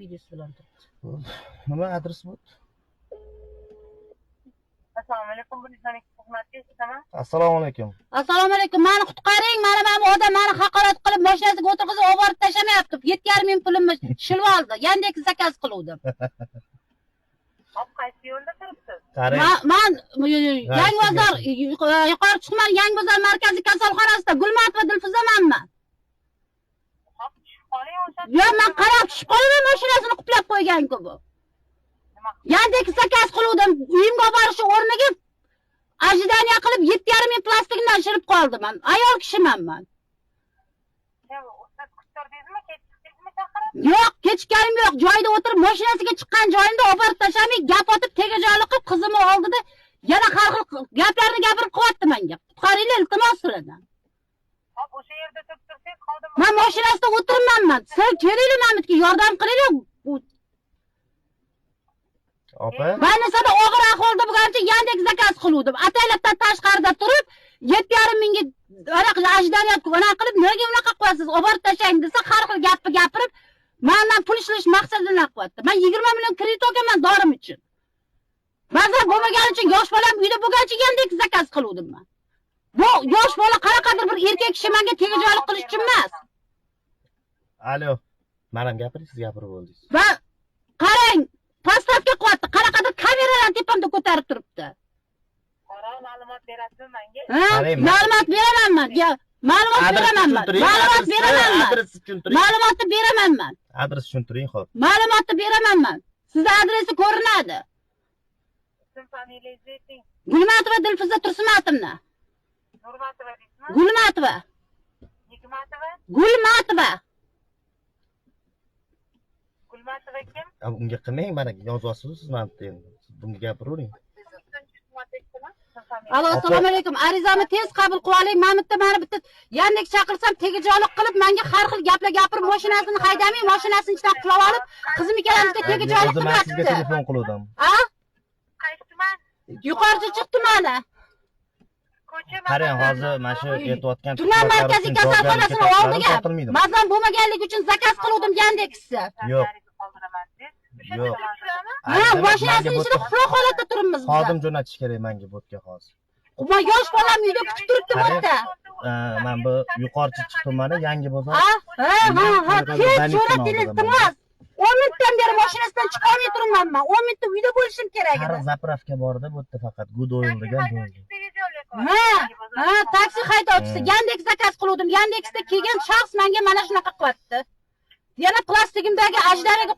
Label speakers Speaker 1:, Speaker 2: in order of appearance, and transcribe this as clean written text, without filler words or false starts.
Speaker 1: videosi bilan turibdi.
Speaker 2: Nima adres bu?
Speaker 3: Assalomu alaykum, Buniston xizmatga eshitaman.
Speaker 2: Assalomu alaykum.
Speaker 1: Assalomu alaykum. Meni qutqaring. Mana odam meni haqorat qilib, mashinasiga o'tirg'izib olib borib tashamayapti. 7,5 ming pulimni shilib oldi. Yandex zakaz qiluvdim.
Speaker 3: Hop, qaysi yo'lda turibsiz?
Speaker 1: Men Yangibozor yuqori chiqman Yangibozor markaziy kasalxonasida Gulmatova Dilfuzamanman.
Speaker 3: Hop, tushib qoling o'sha.
Speaker 1: Yo, men qarab tushib qolaman, mashinasini quplab qo'ygan-ku bu. Yandex zakaz qiluvdim. Uyimga borish o'rniga ajdaniya qilib 7,5 ming plastikdan shirib qoldim men. Ayol kishiman men. Yo'q, kechganim yo'q. Joyda o'tirib, mashinasiga chiqqan joyimda olib borib tashamay, gap otib tegajoqlik qilib qizimni oldida yana har xil gaplarni gapirib qo'yapti menga. Qutqaringlar, iltimos sizlardan.
Speaker 3: Hop, o'sha yerda turib qoldim.
Speaker 1: Men mashinasida o'tiribman. Siz kelinglar menga yordam qilinglar.
Speaker 2: Opa.
Speaker 1: Baynasada og'ir ahvolda bo'lgancha Yandex zakaz qiluvdim. Ataylabdan tashqarida turib, 7,5 mingga ajdaniya qilib, nega unaqa qilyapsiz? Olib borib tashlang desa, har xil gapni gapirib, mendan pul ishlash maqsadini qilyapti. Men 20 million kredit olganman dorim uchun. Ba'zan bo'lmagani uchun yosh bolam uyda bo'lgancha Yandex zakaz qiluvdim men. Bu yosh bola qaraqadir bir erkak kishi menga tegajoqlik qilish uchun emas.
Speaker 2: Alo. Men ham gapiring, siz gapirib bo'ldingiz.
Speaker 1: Va qarang, postavka qilyapti. Qaraqadir kameradan tepamda ko'tarib turibdi.
Speaker 3: Qora ma'lumot berasizmi menga?
Speaker 1: Ma'lumot beraman men. Ma'lumot beraman men. Ma'lumot beraman men.
Speaker 2: Adres tushuntiring.
Speaker 1: Ma'lumotni beraman men.
Speaker 2: Adres tushuntiring, xo'p.
Speaker 1: Ma'lumotni beraman men. Sizning adresi ko'rinadi.
Speaker 3: Ism familiyangizni ayting.
Speaker 1: Gulmatova Dilfuza Tursumatovna.
Speaker 3: Nurmatova deysizmi?
Speaker 1: Gulmatova.
Speaker 3: Nigmatova?
Speaker 1: Gulmatova.
Speaker 3: Gulmatova kim?
Speaker 2: Unga qilmang, mana yozyapsiz siz mana endi. Bunga gapiravering.
Speaker 1: Alo, assalomu alaykum. Arizamni tez qabul qilib oling. Men bitta Yandex chaqirsam tegajoqlik qilib, menga har xil gaplar gapirib, mashinasini haydamay, mashinasini ichidan qulab olib, qizim ikkalamizga tegajoqlik
Speaker 2: Men sizga
Speaker 1: qilyapti.
Speaker 2: telefon qildim.
Speaker 1: Ha?
Speaker 3: Qaysi tuman?
Speaker 1: Yuqori chiqdi mana.
Speaker 3: Ko'cha
Speaker 2: Qarang, hozir mana shu aytayotgan
Speaker 1: Tuman markaziy kasalxonasining oldiga mazam bo'lmaganligi uchun zakaz qiluvdim Yandexni.
Speaker 2: Yo'q. Yo'q.
Speaker 1: Ha, mashinasini ichida uxlab holatda turibmiz biz.
Speaker 2: Xodim jo'natish kerak menga bo'tga hozir.
Speaker 1: Men yosh bolam uyda kutib turibdi bo'tda.
Speaker 2: Men bu yuqori chiqdim mana Yangibozor.
Speaker 1: Ha, tez jo'nating iltimos. 10 minutdan beri mashinasidan chiqa olmay turibman men. 10 minutda uyda bo'lishim kerak edi.
Speaker 2: Har zapravka borda bo'tda faqat Gudoyil degan joyda.
Speaker 1: Ha, taksi haydovchisi Yandex zakaz qiluvdim. Yandexda kelgan shaxs menga mana shunaqa qilyapti. Yana plastigimdagi ajdariga